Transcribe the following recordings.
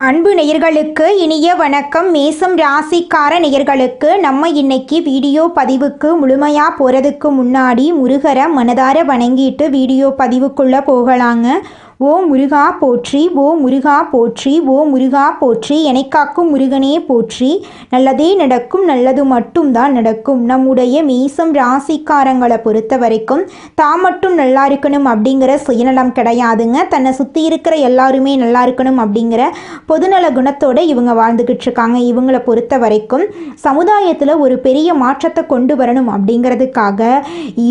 அன்பு நேயர்களுக்கு இனிய வணக்கம். மேசம் ராசிக்கார நேயர்களுக்கு நம்ம இன்னைக்கு வீடியோ பதிவுக்கு முழுமையாக போகிறதுக்கு முன்னாடி முருகரை மனதார வணங்கிட்டு வீடியோ பதிவுக்குள்ளே போகலாங்க. ஓ முருகா போற்றி, ஓ முருகா போற்றி, ஓ முருகா போற்றி, எனக்காக்கும் முருகனே போற்றி. நல்லதே நடக்கும், நல்லது மட்டும்தான் நடக்கும். நம்முடைய மேசம் ராசிக்காரங்களை பொறுத்த வரைக்கும் தான் மட்டும் நல்லா இருக்கணும் அப்படிங்கிற சுயநலம் கிடையாதுங்க. தன்னை சுற்றி இருக்கிற எல்லாருமே நல்லா இருக்கணும் அப்படிங்கிற பொதுநல குணத்தோடு இவங்க வாழ்ந்துக்கிட்டு இருக்காங்க. இவங்களை பொறுத்த வரைக்கும் சமுதாயத்தில் ஒரு பெரிய மாற்றத்தை கொண்டு வரணும் அப்படிங்கிறதுக்காக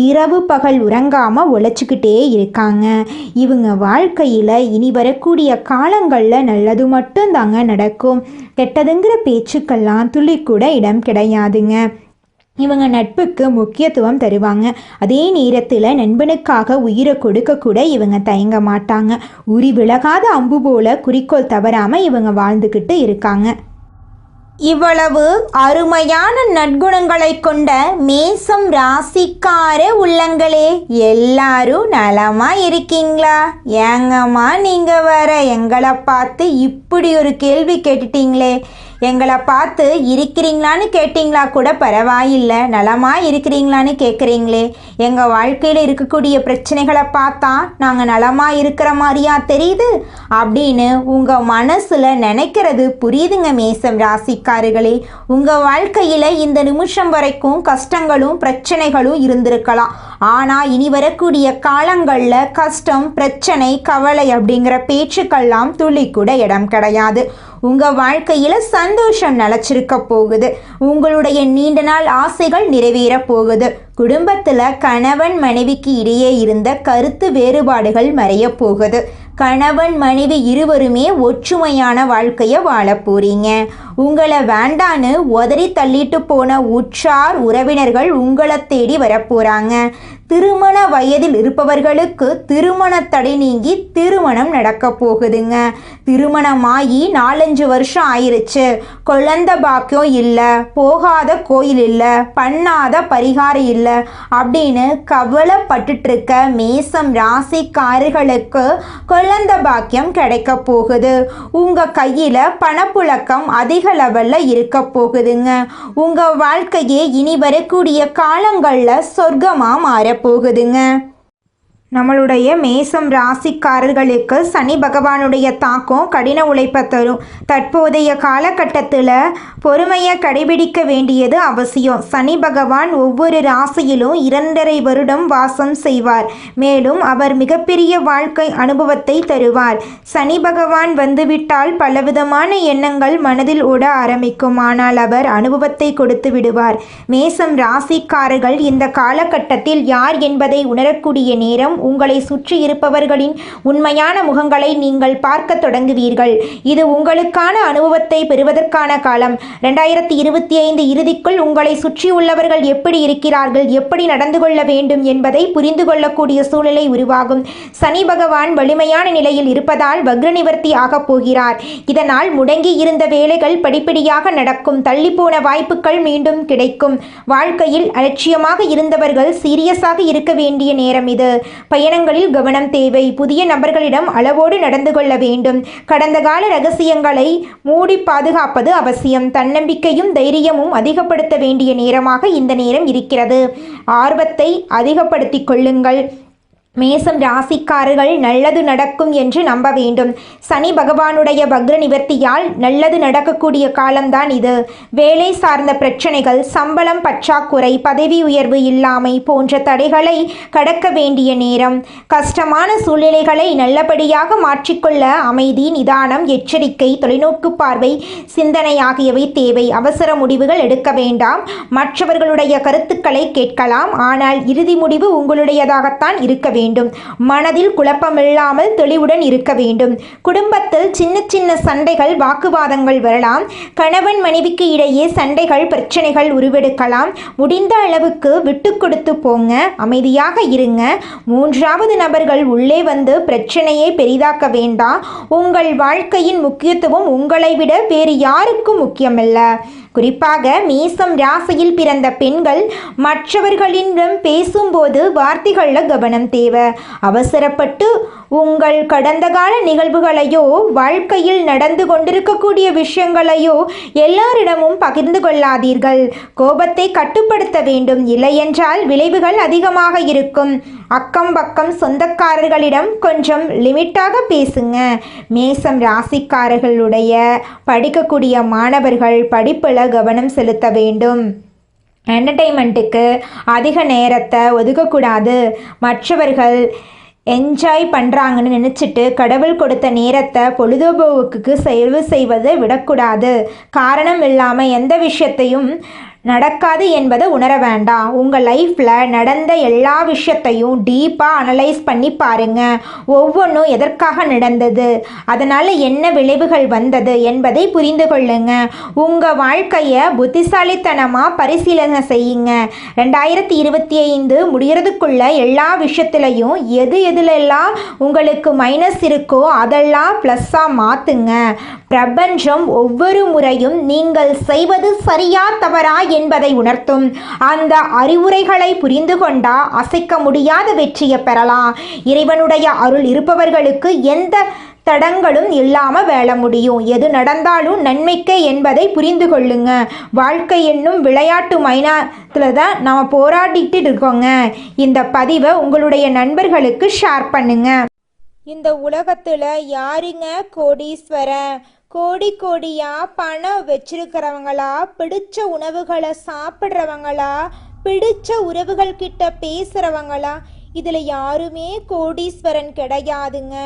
இரவு பகல் உறங்காமல் உழைச்சிக்கிட்டே இருக்காங்க. இவங்க வாழ்க்கையில் இனி வரக்கூடிய காலங்களில் நல்லது மட்டும்தாங்க நடக்கும். கெட்டதுங்கிற பேச்சுக்கெல்லாம் துளி கூட இடம் கிடையாதுங்க. இவங்க நட்புக்கு முக்கியத்துவம் தருவாங்க. அதே நேரத்தில் நண்பனுக்காக உயிரை கொடுக்க கூட இவங்க தயங்க மாட்டாங்க. உரி விலகாத அம்பு போல குறிக்கோள் தவறாமல் இவங்க வாழ்ந்துக்கிட்டு இருக்காங்க. இவ்வளவு அருமையான நற்குணங்களை கொண்ட மேசம் ராசிக்கார உள்ளங்களே, எல்லாரும் நலமா இருக்கீங்களா? ஏங்கம்மா நீங்கள் வர எங்களை பார்த்து இப்படி ஒரு கேள்வி கேட்டுட்டீங்களே. எங்களை பார்த்து இருக்கிறீங்களான்னு கேட்டிங்களா கூட பரவாயில்லை, நலமாக இருக்கிறீங்களான்னு கேட்குறீங்களே. எங்கள் வாழ்க்கையில் இருக்கக்கூடிய பிரச்சனைகளை பார்த்தா நாங்கள் நலமாக இருக்கிற மாதிரியா தெரியுது அப்படின்னு உங்கள் மனசில் நினைக்கிறது புரியுதுங்க மேசம் ராசிக்காரர்களே. உங்கள் வாழ்க்கையில் இந்த நிமிஷம் வரைக்கும் கஷ்டங்களும் பிரச்சனைகளும் இருந்திருக்கலாம். ஆனால் இனி வரக்கூடிய காலங்களில் கஷ்டம், பிரச்சனை, கவலை அப்படிங்கிற பேச்சுக்கெல்லாம் துளி கூட இடம் கிடையாது. உங்கள் வாழ்க்கையில் சந்தோஷம் நிலச்சிருக்க போகுது. உங்களுடைய நீண்ட நாள் ஆசைகள் நிறைவேற போகுது. குடும்பத்தில் கணவன் மனைவிக்கு இடையே இருந்த கருத்து வேறுபாடுகள் மறைய போகுது. கணவன் மனைவி இருவருமே ஒற்றுமையான வாழ்க்கையை வாழ போறீங்க. உங்களை வேண்டான்னு உதறி தள்ளிட்டு போன உற்றார் உறவினர்கள் உங்களை தேடி வரப்போறாங்க. திருமண வயதில் இருப்பவர்களுக்கு திருமண தடை நீங்கி திருமணம் நடக்க போகுதுங்க. திருமணமாகி 4-5 வருஷம் ஆயிருச்சு, குழந்தை பாக்கியம் இல்லை, போகாத கோயில் இல்லை, பண்ணாத பரிகாரம் இல்லை அப்படின்னு கவலைப்பட்டுட்டு இருக்க மேசம் ராசிக்காரர்களுக்கு குழந்தை பாக்கியம் கிடைக்க போகுது. உங்கள் கையில் பணப்புழக்கம் அதிக லெவலில் இருக்க போகுதுங்க. உங்கள் வாழ்க்கையே இனி வரக்கூடிய காலங்களில் சொர்க்கமாக மாறப்போகுதுங்க. நம்மளுடைய மேசம் ராசிக்காரர்களுக்கு சனி பகவானுடைய தாக்கம் கடின உழைப்பை தரும். தற்போதைய காலகட்டத்தில் பொறுமையை கடைபிடிக்க வேண்டியது அவசியம். சனி பகவான் ஒவ்வொரு ராசியிலும் 2.5 வருடம் வாசம் செய்வார். மேலும் அவர் மிகப்பெரிய வாழ்க்கை அனுபவத்தை தருவார். சனி பகவான் வந்துவிட்டால் பலவிதமான எண்ணங்கள் மனதில் ஓட ஆரம்பிக்கும். ஆனால் அவர் அனுபவத்தை கொடுத்து விடுவார். மேசம் ராசிக்காரர்கள் இந்த காலகட்டத்தில் யார் என்பதை உணரக்கூடிய நேரம். உங்களை சுற்றி இருப்பவர்களின் உண்மையான முகங்களை நீங்கள் பார்க்க தொடங்குவீர்கள். இது உங்களுக்கான அனுபவத்தை பெறுவதற்கான காலம். 2025 இறுதிக்குள் உங்களை சுற்றி உள்ளவர்கள் எப்படி இருக்கிறார்கள், எப்படி நடந்து கொள்ள வேண்டும் என்பதை புரிந்து கொள்ளக்கூடிய சூழ்நிலை உருவாகும். சனி பகவான் வலிமையான நிலையில் இருப்பதால் வக்ர நிவர்த்தி ஆகப் போகிறார். இதனால் முடங்கி இருந்த வேலைகள் படிப்படியாக நடக்கும். தள்ளிப்போன வாய்ப்புகள் மீண்டும் கிடைக்கும். வாழ்க்கையில் அலட்சியமாக இருந்தவர்கள் சீரியஸாக இருக்க வேண்டிய நேரம் இது. பயணங்களில் கவனம் தேவை. புதிய நபர்களிடம் அளவோடு நடந்து கொள்ள வேண்டும். கடந்த கால ரகசியங்களை மூடி பாதுகாப்பது அவசியம். தன்னம்பிக்கையும் தைரியமும் அதிகப்படுத்த வேண்டிய நேரமாக இந்த நேரம் இருக்கிறது. ஆர்வத்தை அதிகப்படுத்திக் கொள்ளுங்கள். மேசம் ராசிக்காரர்கள் நல்லது நடக்கும் என்று நம்ப வேண்டும். சனி பகவானுடைய வக்ர நிவர்த்தியால் நல்லது நடக்கக்கூடிய காலம்தான் இது. வேலை சார்ந்த பிரச்சனைகள், சம்பளம் பற்றாக்குறை, பதவி உயர்வு இல்லாமை போன்ற தடைகளை கடக்க வேண்டிய நேரம். கஷ்டமான சூழ்நிலைகளை நல்லபடியாக மாற்றிக்கொள்ள அமைதி, நிதானம், எச்சரிக்கை, தொலைநோக்கு பார்வை, சிந்தனை ஆகியவை தேவை. அவசர முடிவுகள் எடுக்க வேண்டாம். மற்றவர்களுடைய கருத்துக்களை கேட்கலாம். ஆனால் இறுதி முடிவு உங்களுடையதாகத்தான் இருக்க வேண்டும். மனதில் குழப்பமில்லாமல் தெளிவுடன் இருக்க வேண்டும். குடும்பத்தில் சின்ன சின்ன சண்டைகள், வாக்குவாதங்கள் வரலாம். கணவன் மனைவிக்கு இடையே சண்டைகள், பிரச்சனைகள் உருவெடுக்கலாம். முடிந்த அளவுக்கு விட்டு கொடுத்து போங்க. அமைதியாக இருங்க. 3வது நபர்கள் உள்ளே வந்து பிரச்சனையை பெரிதாக்க வேண்டாம். உங்கள் வாழ்க்கையின் முக்கியத்துவம் உங்களை விட வேறு யாருக்கும் முக்கியமல்ல. குறிப்பாக மேசம் ராசியில் பிறந்த பெண்கள் மற்றவர்களிடம் பேசும்போது வார்த்தைகளில் கவனம் தேவை. அவசரப்பட்டு உங்கள் கடந்த கால நிகழ்வுகளையோ வாழ்க்கையில் நடந்து கொண்டிருக்கக்கூடிய விஷயங்களையோ எல்லாரிடமும் பகிர்ந்து கொள்ளாதீர்கள். கோபத்தை கட்டுப்படுத்த வேண்டும், இல்லையென்றால் விளைவுகள் அதிகமாக இருக்கும். அக்கம் பக்கம் சொந்தக்காரர்களிடம் கொஞ்சம் லிமிட்டாக பேசுங்க. மேசம் ராசிக்காரர்களுடைய படிக்கக்கூடிய மாணவர்கள் படிப்பில் கவனம் செலுத்த வேண்டும். என்டர்டெயின்மெண்ட்டுக்கு அதிக நேரத்தை ஒதுக்கக்கூடாது. மற்றவர்கள் என்ஜாய் பண்ணுறாங்கன்னு நினச்சிட்டு கடவுள் கொடுத்த நேரத்தை பொழுதுபோக்குக்கு செலவு செய்வதை விடக்கூடாது. காரணம் இல்லாமல் எந்த விஷயத்தையும் நடக்காது என்பதை உணர வேண்டாம். உங்கள் லைஃப்பில் நடந்த எல்லா விஷயத்தையும் டீப்பாக அனலைஸ் பண்ணி பாருங்கள். ஒவ்வொன்றும் எதற்காக நடந்தது, அதனால் என்ன விளைவுகள் வந்தது என்பதை புரிந்து கொள்ளுங்க. உங்கள் வாழ்க்கையை புத்திசாலித்தனமாக பரிசீலனை செய்யுங்க. 2025 முடிகிறதுக்குள்ள எல்லா விஷயத்துலையும் எதுலெல்லாம் உங்களுக்கு மைனஸ் இருக்கோ அதெல்லாம் ப்ளஸ்ஸாக மாற்றுங்க. பிரபஞ்சம் ஒவ்வொரு முறையும் நீங்கள் செய்வது சரியா தவறா என்பதை உணர்த்தும். அந்த அறிவுரைகளை புரிந்து கொண்டா அசைக்க முடியாத வெற்றியை பெறலாம். இறைவனுடைய அருள் இருப்பவர்களுக்கு எந்த தடங்களும் இல்லாமல் வாழ முடியும். எது நடந்தாலும் நன்மைக்கே என்பதை புரிந்து கொள்ளுங்க. வாழ்க்கை என்னும் விளையாட்டு மைதானத்தில் தான் நாம் போராடிட்டு இருக்கோங்க. இந்த பதிவை உங்களுடைய நண்பர்களுக்கு ஷேர் பண்ணுங்க. இந்த உலகத்தில் யாருங்க கோடீஸ்வரன்? கோடியா பணம் வச்சிருக்கிறவங்களா, பிடிச்ச உணவுகளை சாப்பிட்றவங்களா, பிடிச்ச உறவுகள் கிட்ட பேசுகிறவங்களா? இதில் யாருமே கோடீஸ்வரன் கிடையாதுங்க.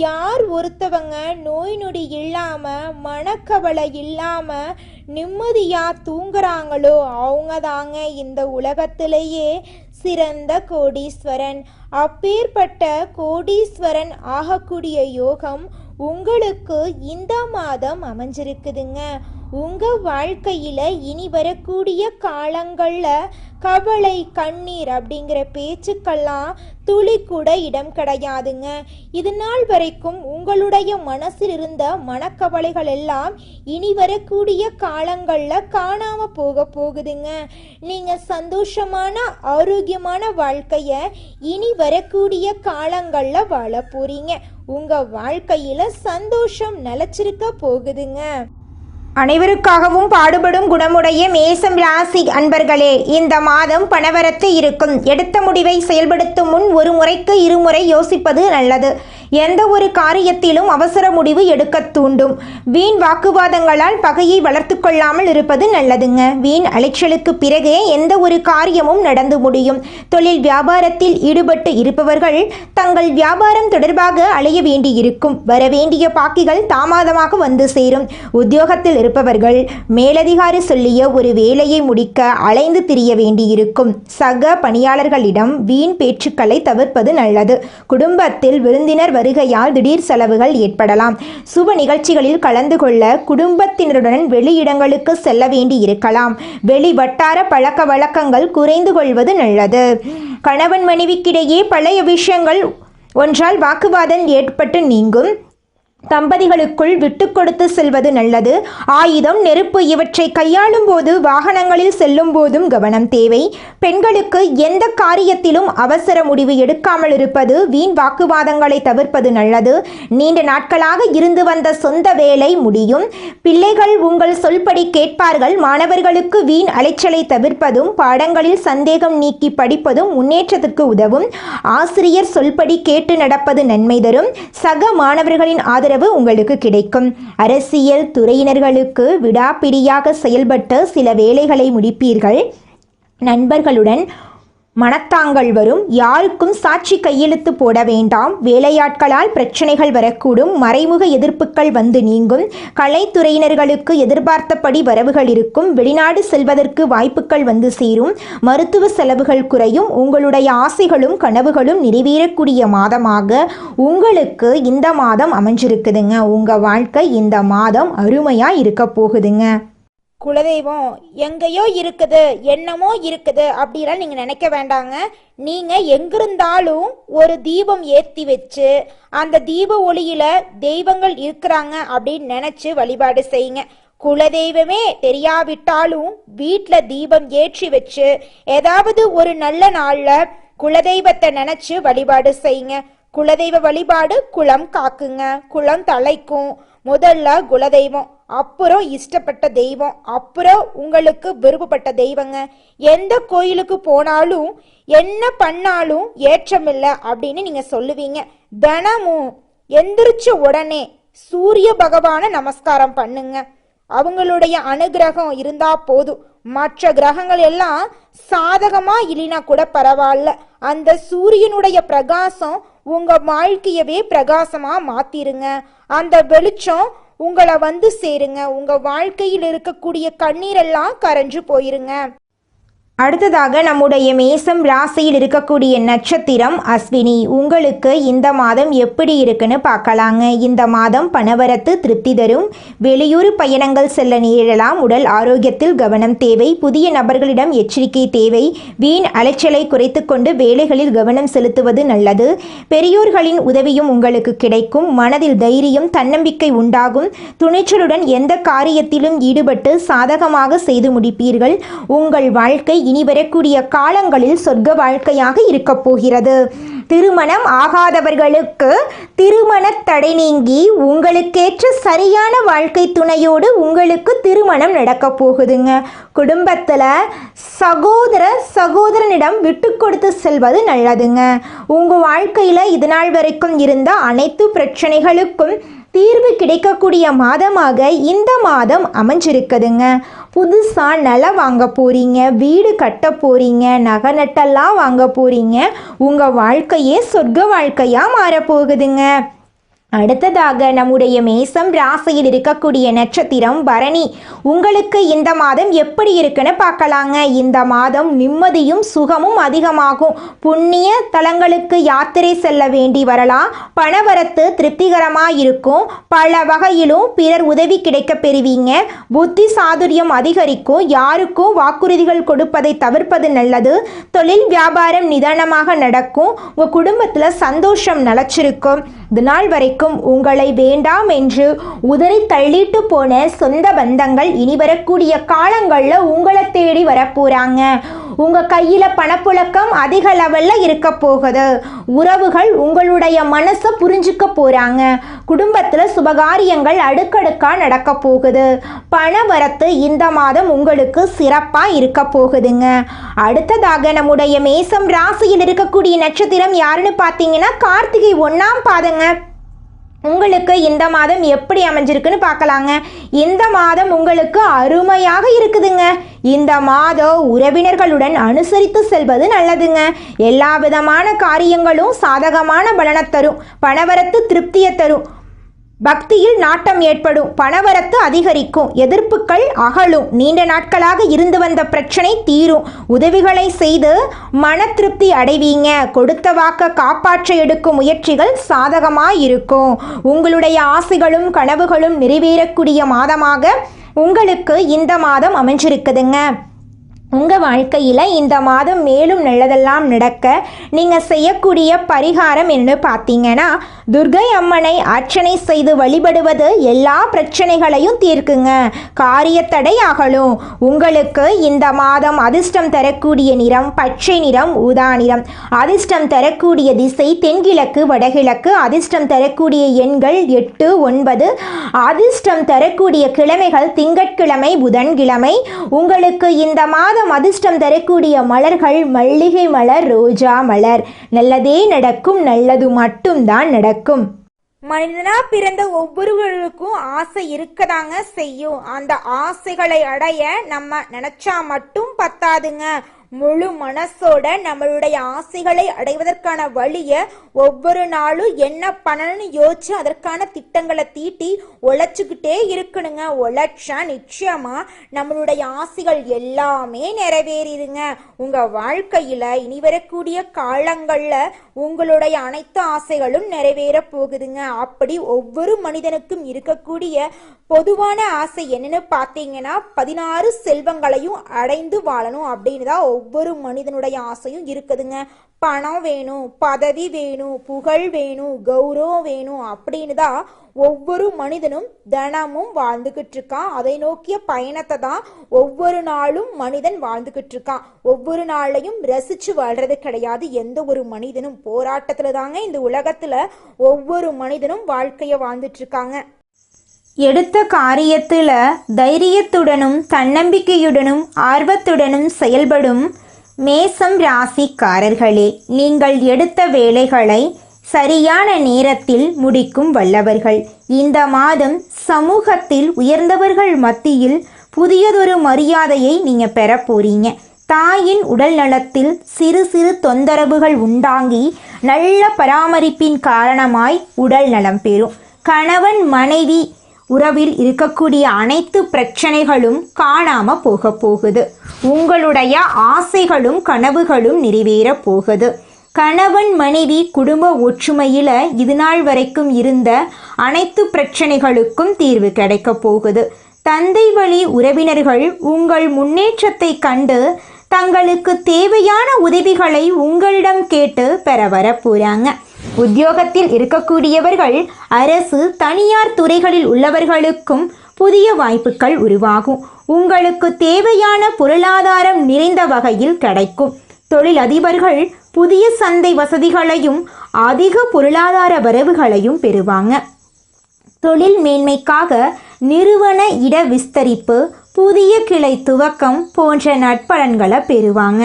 யார் ஒருத்தவங்க நோய் நொடி இல்லாமல் மனக்கவலை இல்லாமல் நிம்மதியாக தூங்குறாங்களோ அவங்க தாங்க இந்த உலகத்திலேயே சிறந்த கோடீஸ்வரன். அப்பேற்பட்ட கோடீஸ்வரன் ஆகக்கூடிய யோகம் உங்களுக்கு இந்த மாதம் அமைஞ்சிருக்குதுங்க. உங்கள் வாழ்க்கையில் இனி வரக்கூடிய காலங்களில் கவலை கண்ணீர் அப்படிங்கிற பேச்சுக்கெல்லாம் துளி கூட இடம் கிடையாதுங்க. இது நாள் வரைக்கும் உங்களுடைய மனசில் இருந்த மனக்கவலைகள் எல்லாம் இனி வரக்கூடிய காலங்களில் காணாமல் போகுதுங்க. நீங்கள் சந்தோஷமான ஆரோக்கியமான வாழ்க்கையை இனி வரக்கூடிய காலங்களில் வாழ போறீங்க. உங்கள் வாழ்க்கையில் சந்தோஷம் நிலச்சிருக்க போகுதுங்க. அனைவருக்காகவும் பாடுபடும் குணமுடைய மேசம் ராசி அன்பர்களே, இந்த மாதம் பணவரத்து இருக்கும். எடுத்த முடிவை செயல்படுத்தும் முன் ஒரு முறைக்கு இருமுறை யோசிப்பது நல்லது. எந்த ஒரு காரியத்திலும் அவசர முடிவு எடுக்க தூண்டும். வீண் வாக்குவாதங்களால் பகையை வளர்த்து கொள்ளாமல் இருப்பது நல்லதுங்க. வீண் அலைச்சலுக்கு பிறகே எந்த ஒரு காரியமும் நடந்து முடியும். தொழில் வியாபாரத்தில் ஈடுபட்டு இருப்பவர்கள் தங்கள் வியாபாரம் தொடர்பாக அலைய வேண்டியிருக்கும். வரவேண்டிய பாக்கிகள் தாமதமாக வந்து சேரும். உத்தியோகத்தில் இருப்பவர்கள் மேலதிகாரி சொல்லிய ஒரு வேலையை முடிக்க அலைந்து திரிய வேண்டியிருக்கும். சக பணியாளர்களிடம் வீண் பேச்சுக்களை தவிர்ப்பது நல்லது. குடும்பத்தில் விருந்தினர் வருகையால் திடீர் செலவுகள் ஏற்படலாம். சுப நிகழ்ச்சிகளில் கலந்து கொள்ள குடும்பத்தினருடன் வெளியிடங்களுக்கு செல்ல வேண்டி இருக்கலாம். வெளி வட்டார பழக்க வழக்கங்கள் குறைந்து கொள்வது நல்லது. கணவன் மனைவிக்கிடையே பழைய விஷயங்கள் ஒன்றால் வாக்குவாதம் ஏற்பட்டு நீங்கும். தம்பதிகளுக்குள் விட்டு கொடுத்து செல்வது நல்லது. ஆயுதம், நெருப்பு இவற்றை கையாளும் போது வாகனங்களில் செல்லும் போதும் கவனம் தேவை. பெண்களுக்கு எந்த காரியத்திலும் அவசர முடிவு எடுக்காமல் இருப்பது, வீண் வாக்குவாதங்களை தவிர்ப்பது நல்லது. நீண்ட நாட்களாக இருந்து வந்த சொந்த வேலை முடியும். பிள்ளைகள் உங்கள் சொல்படி கேட்பார்கள். மாணவர்களுக்கு வீண் அலைச்சலை தவிர்ப்பதும் பாடங்களில் சந்தேகம் நீக்கி படிப்பதும் முன்னேற்றத்திற்கு உதவும். ஆசிரியர் சொல்படி கேட்டு நடப்பது நன்மை தரும். சக மாணவர்களின் ஆதரவு உங்களுக்கு கிடைக்கும். அரசியல் துறையினர்களுக்கு விடாப்பிடியாக செயல்பட்டு சில வேலைகளை முடிப்பீர்கள். நண்பர்களுடன் மனத்தாங்கள் வரும். யாருக்கும் சாட்சி கையெழுத்து போட வேண்டாம். வேலையாட்களால் பிரச்சனைகள் வரக்கூடும். மறைமுக எதிர்ப்புகள் வந்து நீங்கும். கலைத்துறையினர்களுக்கு எதிர்பார்த்தபடி வரவுகள் இருக்கும். வெளிநாடு செல்வதற்கு வாய்ப்புகள் வந்து சேரும். மருத்துவ செலவுகள் குறையும். உங்களுடைய ஆசைகளும் கனவுகளும் நிறைவேறக்கூடிய மாதமாக உங்களுக்கு இந்த மாதம் அமைஞ்சிருக்குதுங்க. உங்கள் வாழ்க்கை இந்த மாதம் அருமையாக இருக்க போகுதுங்க. குலதெய்வம் எங்கேயோ இருக்குது, என்னமோ இருக்குது அப்படிலாம் நீங்கள் நினைக்க வேண்டாங்க. நீங்கள் எங்கிருந்தாலும் ஒரு தீபம் ஏற்றி வச்சு அந்த தீப ஒளியில் தெய்வங்கள் இருக்கிறாங்க அப்படின்னு நினச்சி வழிபாடு செய்யுங்க. குலதெய்வமே தெரியாவிட்டாலும் வீட்டில் தீபம் ஏற்றி வச்சு ஏதாவது ஒரு நல்ல நாளில் குலதெய்வத்தை நினச்சி வழிபாடு செய்யுங்க. குலதெய்வ வழிபாடு குலம் காக்குங்க, குலம் தலைக்கும். முதல்ல குலதெய்வம், அப்புறம் இஷ்டப்பட்ட தெய்வம், அப்புறம் உங்களுக்கு விருப்பப்பட்ட தெய்வங்க. எந்த கோயிலுக்கு போனாலும் என்ன பண்ணாலும் ஏற்றமில்லை அப்படின்னு நீங்க சொல்லுவீங்க. தினமும் எந்திரிச்ச உடனே சூரிய பகவானை நமஸ்காரம் பண்ணுங்க. அவங்களுடைய அனுகிரகம் இருந்தா போதும். மற்ற கிரகங்கள் எல்லாம் சாதகமா இல்லைனா கூட பரவாயில்ல, அந்த சூரியனுடைய பிரகாசம் உங்க வாழ்க்கையவே பிரகாசமா மாத்திருங்க. அந்த வெளிச்சம் உங்களை வந்து சேருங்க. உங்க வாழ்க்கையில் இருக்கக்கூடிய கண்ணீரெல்லாம் கரைஞ்சு போயிருங்க. அடுத்ததாக நம்முடைய மேசம் ராசியில் இருக்கக்கூடிய நட்சத்திரம் அஸ்வினி. உங்களுக்கு இந்த மாதம் எப்படி இருக்குன்னு பார்க்கலாங்க. இந்த மாதம் பணவரத்து திருப்தி தரும். வெளியூர் பயணங்கள் செல்ல நேரலாம். உடல் ஆரோக்கியத்தில் கவனம் தேவை. புதிய நபர்களிடம் எச்சரிக்கை தேவை. வீண் அலைச்சலை குறைத்து கொண்டு வேலைகளில் கவனம் செலுத்துவது நல்லது. பெரியோர்களின் உதவியும் உங்களுக்கு கிடைக்கும். மனதில் தைரியம் தன்னம்பிக்கை உண்டாகும். துணிச்சலுடன் எந்த காரியத்திலும் ஈடுபட்டு சாதகமாக செய்து முடிப்பீர்கள். உங்கள் வாழ்க்கை இனி வரக்கூடிய காலங்களில் சொர்க்க வாழ்க்கையாக இருக்கப் போகிறது. திருமணம் ஆகாதவர்களுக்கு திருமண தடை நீங்கி உங்களுக்கேற்ற சரியான வாழ்க்கை துணையோடு உங்களுக்கு திருமணம் நடக்க போகுதுங்க. குடும்பத்தில் சகோதரனிடம் விட்டு கொடுத்து செல்வது நல்லதுங்க. உங்கள் வாழ்க்கையில் இதுநாள் வரைக்கும் இருந்த அனைத்து பிரச்சனைகளுக்கும் தீர்வு கிடைக்கக்கூடிய மாதமாக இந்த மாதம் அமைஞ்சிருக்குதுங்க. புதுசாக நிலம் வாங்க போகிறீங்க, வீடு கட்ட போகிறீங்க, நகை நட்டெல்லாம் வாங்க போகிறீங்க. உங்கள் வாழ்க்கையே சொர்க்க வாழ்க்கையாக மாறப்போகுதுங்க. அடுத்ததாக நம்முடைய மேசம் ராசியில் இருக்கக்கூடிய நட்சத்திரம் பரணி. உங்களுக்கு இந்த மாதம் எப்படி இருக்குன்னு பார்க்கலாங்க. இந்த மாதம் நிம்மதியும் சுகமும் அதிகமாகும். புண்ணிய தலங்களுக்கு யாத்திரை செல்ல வேண்டி வரலாம். பணவரத்து திருப்திகரமாக இருக்கும். பல வகையிலும் பிறர் உதவி கிடைக்க பெறுவீங்க. புத்தி சாதுரியம் அதிகரிக்கும். யாருக்கும் வாக்குறுதிகள் கொடுப்பதை தவிர்ப்பது நல்லது. தொழில் வியாபாரம் நிதானமாக நடக்கும். உங்கள் குடும்பத்தில் சந்தோஷம் நிலச்சிருக்கும். இது நாள் வரைக்கும் உங்களை வேண்டாம் என்று உதறி தள்ளிட்டு போன சொந்த பந்தங்கள் இனி வரக்கூடிய காலங்களில் உங்களை தேடி வரப்போறாங்க. உங்கள் கையில் பணப்புழக்கம் அதிக லெவலில் இருக்க போகுது. உறவுகள் உங்களுடைய மனசை புரிஞ்சுக்க போகிறாங்க. குடும்பத்தில் சுபகாரியங்கள் அடுக்கடுக்காக நடக்க போகுது. பண வரத்து இந்த மாதம் உங்களுக்கு சிறப்பாக இருக்க போகுதுங்க. அடுத்ததாக நம்முடைய மேசம் ராசியில் இருக்கக்கூடிய நட்சத்திரம் யாருன்னு பார்த்தீங்கன்னா கார்த்திகை 1ஆம் பாதங்க. உங்களுக்கு இந்த மாதம் எப்படி அமைஞ்சிருக்குன்னு பார்க்கலாங்க. இந்த மாதம் உங்களுக்கு அருமையாக இருக்குதுங்க. இந்த மாதம் உறவினர்களுடன் அனுசரித்து செல்வது நல்லதுங்க. எல்லா விதமான காரியங்களும் சாதகமான பலனை தரும். பணவரத்து திருப்தியை தரும். பக்தியில் நாட்டம் ஏற்படும். பணவரத்து அதிகரிக்கும். எதிர்ப்புகள் அகலும். நீண்ட நாட்களாக இருந்து வந்த பிரச்சனை தீரும். உதவிகளை செய்து மன திருப்தி அடைவீங்க. கொடுத்த வாக்க காப்பாற்ற எடுக்கும் முயற்சிகள் சாதகமாக இருக்கும். உங்களுடைய ஆசைகளும் கனவுகளும் நிறைவேறக்கூடிய மாதமாக உங்களுக்கு இந்த மாதம் அமைஞ்சிருக்குதுங்க. உங்கள் வாழ்க்கையில் இந்த மாதம் மேலும் நல்லதெல்லாம் நடக்க நீங்கள் செய்யக்கூடிய பரிகாரம் என்ன பார்த்தீங்கன்னா, துர்கை அம்மனை அர்ச்சனை செய்து வழிபடுவது எல்லா பிரச்சனைகளையும் தீர்க்குங்க. காரியத்தடை அகலும். உங்களுக்கு இந்த மாதம் அதிர்ஷ்டம் தரக்கூடிய நிறம் பச்சை நிறம், ஊதா நிறம். அதிர்ஷ்டம் தரக்கூடிய திசை தென்கிழக்கு வடகிழக்கு. அதிர்ஷ்டம் தரக்கூடிய எண்கள் 8, 9. அதிர்ஷ்டம் தரக்கூடிய கிழமைகள் திங்கட்கிழமை புதன்கிழமை. உங்களுக்கு இந்த மாதம் அதிர்ஷ்டம் தரக்கூடிய மலர்கள் மல்லிகை மலர், ரோஜா மலர். நல்லதே நடக்கும். நல்லது மட்டும்தான் நடக்கும். மனிதனா பிறந்த ஒவ்வொருவருக்கும் ஆசை இருக்கதாங்க செய்யும். அந்த ஆசைகளை அடைய நம்ம நினைச்சா மட்டும் பத்தாதுங்க. முழு மனசோட நம்மளுடைய ஆசைகளை அடைவதற்கான வழியை ஒவ்வொரு நாளும் என்ன பண்ணணும்னு யோசிச்சு அதற்கான திட்டங்களை தீட்டி உழைச்சிக்கிட்டே இருக்கணுங்க. உழைச்சா நிச்சயமா நம்மளுடைய ஆசைகள் எல்லாமே நிறைவேறிடுங்க. உங்க வாழ்க்கையில இனி வரக்கூடிய காலங்கள்ல உங்களுடைய அனைத்து ஆசைகளும் நிறைவேற போகுதுங்க. அப்படி ஒவ்வொரு மனிதனுக்கும் இருக்கக்கூடிய பொதுவான ஆசை என்னன்னு பார்த்தீங்கன்னா 16 செல்வங்களையும் அடைந்து வாழணும் அப்படின்னு தான் ஒவ்வொரு மனிதனுடைய ஆசையும் இருக்குதுங்க. பணம் வேணும், பதவி வேணும், புகழ் வேணும், கௌரவம் வேணும் அப்படின்னு தான் ஒவ்வொரு மனிதனும் தினமும் வாழ்ந்துகிட்டு இருக்கான். அதை நோக்கிய பயணத்தை தான் ஒவ்வொரு நாளும் மனிதன் வாழ்ந்துகிட்டு இருக்கான். ஒவ்வொரு நாளையும் ரசிச்சு வாழ்றது கிடையாது. எந்த ஒரு மனிதனும் போராட்டத்துல தாங்க இந்த உலகத்துல ஒவ்வொரு மனிதனும் வாழ்க்கைய வாழ்ந்துட்டு இருக்காங்க. எடுத்த காரியத்தில் தைரியத்துடனும் தன்னம்பிக்கையுடனும் ஆர்வத்துடனும் செயல்படும் மேசம் ராசிக்காரர்களே, நீங்கள் எடுத்த வேலைகளை சரியான நேரத்தில் முடிக்கும் வல்லவர்கள். இந்த மாதம் சமூகத்தில் உயர்ந்தவர்கள் மத்தியில் புதியதொரு மரியாதையை நீங்கள் பெற போறீங்க. தாயின் உடல் நலத்தில் சிறு சிறு தொந்தரவுகள் உண்டாகி நல்ல பராமரிப்பின் காரணமாய் உடல் நலம் பெறும். கணவன் மனைவி உறவில் இருக்கக்கூடிய அனைத்து பிரச்சனைகளும் காணாம போகுது. உங்களுடைய ஆசைகளும் கனவுகளும் நிறைவேற போகுது. கணவன் மனைவி குடும்ப ஒற்றுமையில் இதுநாள் வரைக்கும் இருந்த அனைத்து பிரச்சனைகளுக்கும் தீர்வு கிடைக்க போகுது. தந்தை வழி உறவினர்கள் உங்கள் முன்னேற்றத்தை கண்டு தங்களுக்கு தேவையான உதவிகளை உங்களிடம் கேட்டு பெற வர போறாங்க. உத்தியோகத்தில் இருக்கக்கூடியவர்கள் அரசு தனியார் துறைகளில் உள்ளவர்களுக்கும் புதிய வாய்ப்புகள் உருவாகும். உங்களுக்கு தேவையான பொருளாதாரம் நிறைந்த வகையில் கிடைக்கும். தொழிலதிபர்கள் புதிய சந்தை வசதிகளையும் அதிக பொருளாதார வரவுகளையும் பெறுவாங்க. தொழில் மேன்மைக்காக நிறுவன இட விஸ்தரிப்பு, புதிய கிளை துவக்கம் போன்ற நற்பலன்களை பெறுவாங்க.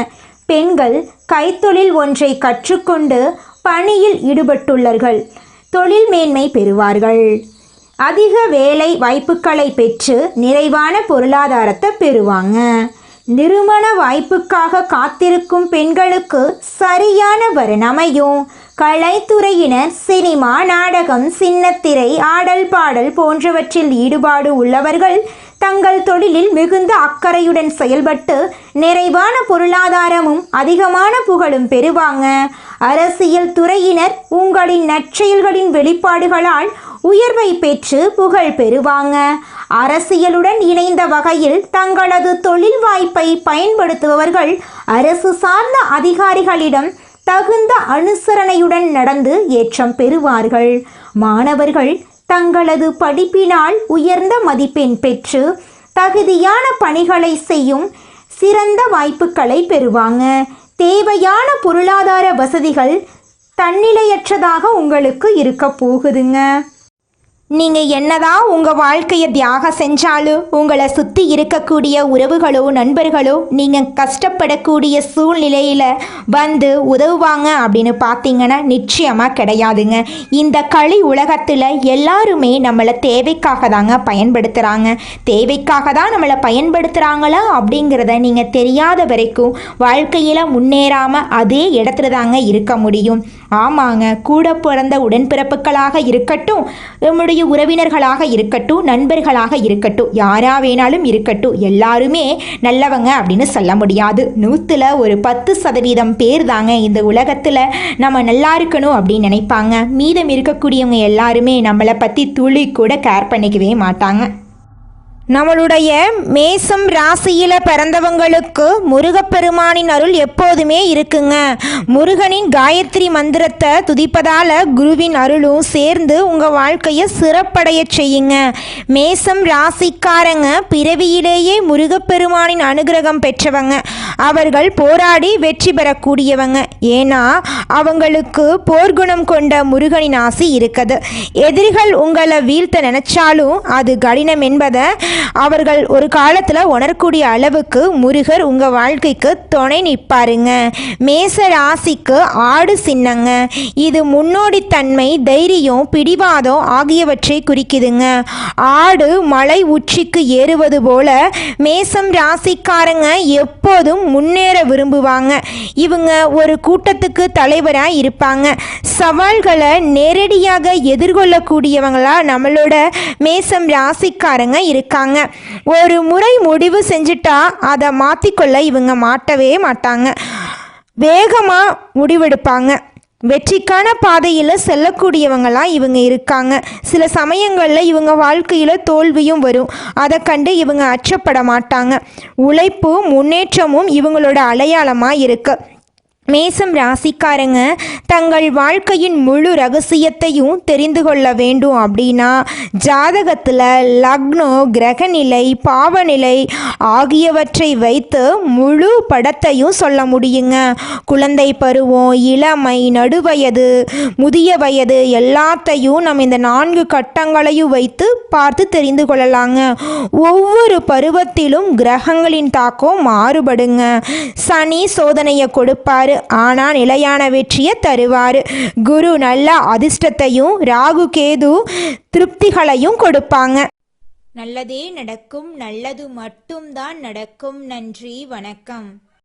பெண்கள் கைத்தொழில் ஒன்றை கற்றுக்கொண்டு பணியில் ஈடுபட்டுள்ளார்கள் தொழில் மேன்மை பெறுவார்கள். அதிக வேலை வாய்ப்புகளை பெற்று நிறைவான பொருளாதாரத்தை பெறுவாங்க. நிறுவன வாய்ப்புக்காக காத்திருக்கும் பெண்களுக்கு சரியான வரன் அமையும். கலைத்துறையினர் சினிமா, நாடகம், சின்னத்திரை, ஆடல் பாடல் போன்றவற்றில் ஈடுபாடு உள்ளவர்கள் தங்கள் தொழிலில் மிகுந்த அக்கறையுடன் செயல்பட்டு நிறைவான பொருளாதாரமும் அதிகமான புகழும் பெறுவாங்க. அரசியல் துறையினர் உங்களின் நற்செயல்களின் வெளிப்பாடுகளால் உயர்வை பெற்று புகழ் பெறுவாங்க. அரசியலுடன் இணைந்த வகையில் தங்களது தொழில் வாய்ப்பை பயன்படுத்துபவர்கள் அரசு சார்ந்த அதிகாரிகளிடம் தகுந்த அனுசரணையுடன் நடந்து ஏற்றம் பெறுவார்கள். மாணவர்கள் தங்களது படிப்பினால் உயர்ந்த மதிப்பெண் பெற்று தகுதியான பணிகளை செய்யும் சிறந்த வாய்ப்புகளை பெறுவாங்க. தேவையான பொருளாதார வசதிகள் தன்னிலையற்றதாக உங்களுக்கு இருக்க போகுதுங்க. நீங்கள் என்னதான் உங்கள் வாழ்க்கையை தியாகம் செஞ்சாலும் உங்களை சுற்றி இருக்கக்கூடிய உறவுகளோ நண்பர்களோ நீங்கள் கஷ்டப்படக்கூடிய சூழ்நிலையில் வந்து உதவுவாங்க அப்படின்னு பார்த்தீங்கன்னா நிச்சயமாக கிடையாதுங்க. இந்த களி உலகத்தில் எல்லாருமே நம்மளை தேவைக்காக தாங்க பயன்படுத்துகிறாங்க. தேவைக்காக தான் நம்மளை பயன்படுத்துகிறாங்களா அப்படிங்கிறத நீங்கள் தெரியாத வரைக்கும் வாழ்க்கையில் முன்னேறாமல் அதே இடத்துல தாங்க இருக்க முடியும். ஆமாங்க, கூட பிறந்த உடன்பிறப்புகளாக இருக்கட்டும், நம்முடைய உறவினர்களாக இருக்கட்டும், நண்பர்களாக இருக்கட்டும், யாரா வேணாலும் இருக்கட்டும், எல்லாருமே நல்லவங்க அப்படின்னு சொல்ல முடியாது. 100ல் ஒரு 10% பேர் தாங்க இந்த உலகத்தில் நம்ம நல்லா இருக்கணும் அப்படின்னு நினைப்பாங்க. மீதம் இருக்கக்கூடியவங்க எல்லாருமே நம்மளை பற்றி துளி கூட கேர் பண்ணிக்கவே மாட்டாங்க. நம்மளுடைய மேசம் ராசியில் பிறந்தவங்களுக்கு முருகப்பெருமானின் அருள் எப்போதுமே இருக்குங்க. முருகனின் காயத்ரி மந்திரத்தை துதிப்பதால் குருவின் அருளும் சேர்ந்து உங்கள் வாழ்க்கையை சிறப்படைய செய்யுங்க. மேசம் ராசிக்காரங்க பிறவியிலேயே முருகப்பெருமானின் அனுகிரகம் பெற்றவங்க. அவர்கள் போராடி வெற்றி பெறக்கூடியவங்க. ஏன்னா அவங்களுக்கு போர்க்குணம் கொண்ட முருகனின் ஆசி இருக்குது. எதிரிகள் உங்களை வீழ்த்த நினைச்சாலும் அது கடினம் என்பதை அவர்கள் ஒரு காலத்தில் உணரக்கூடிய அளவுக்கு முருகர் உங்கள் வாழ்க்கைக்கு துணை நிற்பாருங்க. மேச ராசிக்கு ஆடு சின்னங்க. இது முன்னோடித்தன்மை, தைரியம், பிடிவாதம் ஆகியவற்றை குறிக்குதுங்க. ஆடு மலை உச்சிக்கு ஏறுவது போல மேசம் ராசிக்காரங்க எப்போதும் முன்னேற விரும்புவாங்க. இவங்க ஒரு கூட்டத்துக்கு தலைவராக இருப்பாங்க. சவால்களை நேரடியாக எதிர்கொள்ளக்கூடியவங்களா நம்மளோட மேசம் ராசிக்காரங்க இருக்காங்க. ஒரு முறை முடிவு செஞ்சுட்டா அதை மாற்றிக்கொள்ள இவங்க மாட்டவே மாட்டாங்க. வேகமாக முடிவெடுப்பாங்க. வெற்றிக்கான பாதையில் செல்லக்கூடியவங்களாம் இவங்க இருக்காங்க. சில சமயங்களில் இவங்க வாழ்க்கையில் தோல்வியும் வரும். அதை கண்டு இவங்க அச்சப்பட மாட்டாங்க. உழைப்பும் முன்னேற்றமும் இவங்களோட அடையாளமாக இருக்கு. மேசம் ராசிக்காரங்க தங்கள் வாழ்க்கையின் முழு ரகசியத்தையும் தெரிந்து கொள்ள வேண்டும் அப்படின்னா ஜாதகத்தில் லக்னம், கிரகநிலை, பாவநிலை ஆகியவற்றை வைத்து முழு படத்தையும் சொல்ல முடியுங்க. குழந்தை பருவம், இளமை, நடுவயது, முதிய வயது எல்லாத்தையும் நம்ம இந்த 4 கட்டங்களையும் வைத்து பார்த்து தெரிந்து கொள்ளலாங்க. ஒவ்வொரு பருவத்திலும் கிரகங்களின் தாக்கம் மாறுபடுங்க. சனி சோதனையை கொடுப்பாரு, ஆனால் நிலையான வெற்றியை தருவார். குரு நல்ல அதிர்ஷ்டத்தையும், ராகு கேது திருப்திகளையும் கொடுப்பாங்க. நல்லதே நடக்கும், நல்லது மட்டும்தான் நடக்கும். நன்றி, வணக்கம்.